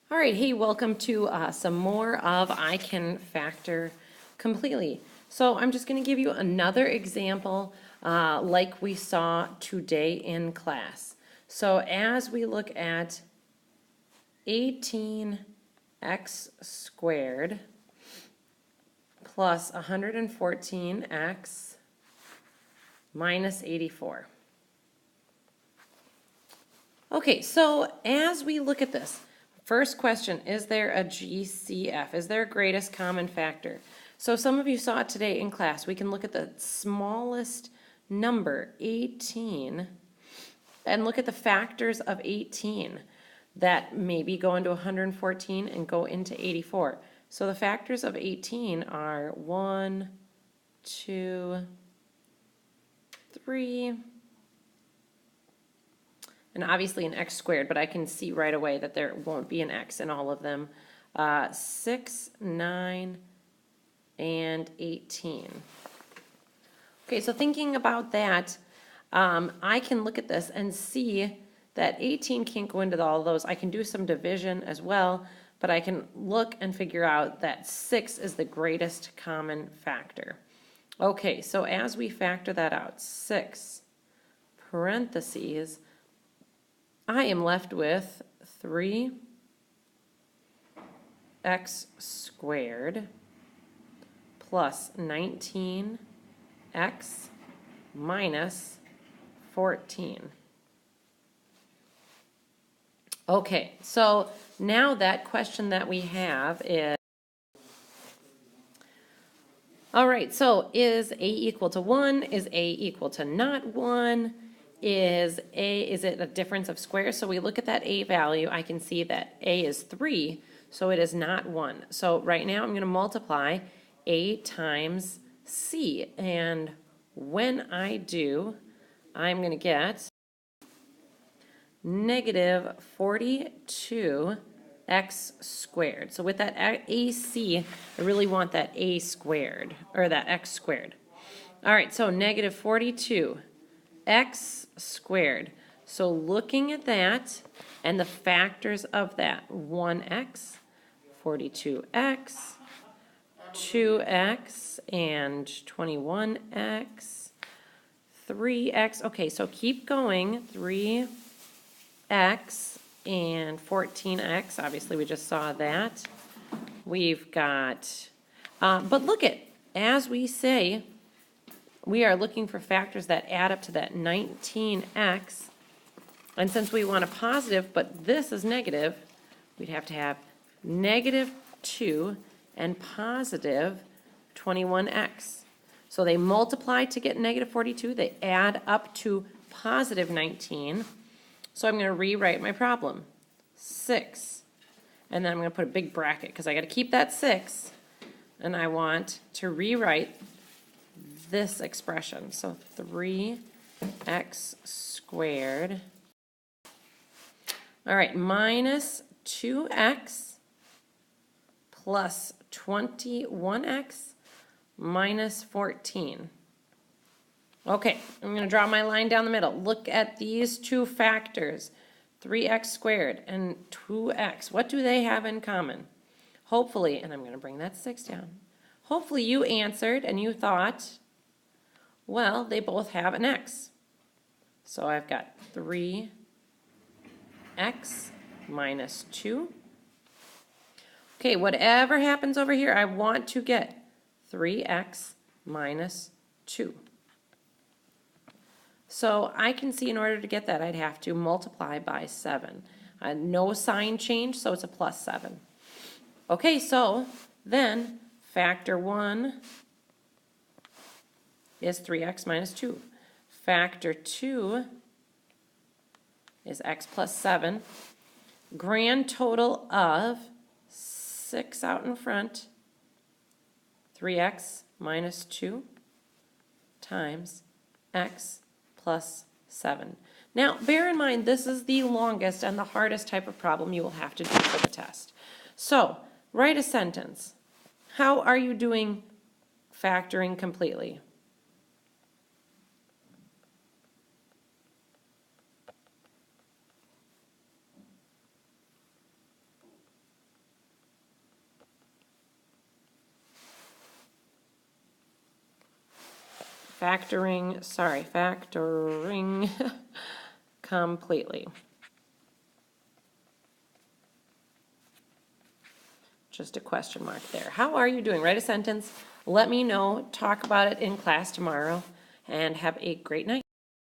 All right, hey, welcome to some more of I Can Factor Completely. So I'm just going to give you another example like we saw today in class. So as we look at 18x squared plus 114x minus 84. Okay, so as we look at this, first question, is there a GCF? Is there a greatest common factor? So some of you saw it today in class. We can look at the smallest number, 18, and look at the factors of 18 that maybe go into 114 and go into 84. So the factors of 18 are 1, 2, 3, and obviously an x squared, but I can see right away that there won't be an x in all of them. 6, 9, and 18. Okay, so thinking about that, I can look at this and see that 18 can't go into all of those. I can do some division as well, but I can look and figure out that 6 is the greatest common factor. Okay, so as we factor that out, 6 parentheses, I am left with 3x squared plus 19x minus 14. Okay, so now that question that we have is, all right, so is A equal to 1? Is A equal to not 1? Is it a difference of squares? So we look at that A value, I can see that A is 3, so it is not 1. So right now I'm going to multiply A times C, and when I do, I'm going to get negative 42x squared. So with that AC, I really want that A squared, or that x squared. All right, so negative 42x squared. So looking at that and the factors of that, 1x, 42x, 2x, and 21x, 3x. Okay, so keep going. 3x and 14x. Obviously, we just saw that. We've got, but look at, as we say, we are looking for factors that add up to that 19x. And since we want a positive, but this is negative, we'd have to have negative 2 and positive 21x. So they multiply to get negative 42. They add up to positive 19. So I'm going to rewrite my problem. 6. And then I'm going to put a big bracket because I got to keep that 6. And I want to rewrite this expression. So 3x squared. All right, minus 2x plus 21x minus 14. Okay, I'm going to draw my line down the middle. Look at these two factors, 3x squared and 2x. What do they have in common? Hopefully, and I'm going to bring that 6 down. Hopefully you answered and you thought, well, they both have an x. So I've got 3x minus 2. Okay, whatever happens over here, I want to get 3x minus 2. So I can see in order to get that, I'd have to multiply by 7. No sign change, so it's a plus 7. Okay, so then factor 1 is 3x minus 2. Factor 2 is x plus 7. Grand total of 6 out in front, 3x minus 2 times x plus 7. Now, bear in mind, this is the longest and the hardest type of problem you will have to do for the test. So, write a sentence. How are you doing factoring completely? factoring completely. Just a question mark there. How are you doing? Write a sentence. Let me know. Talk about it in class tomorrow. And have a great night.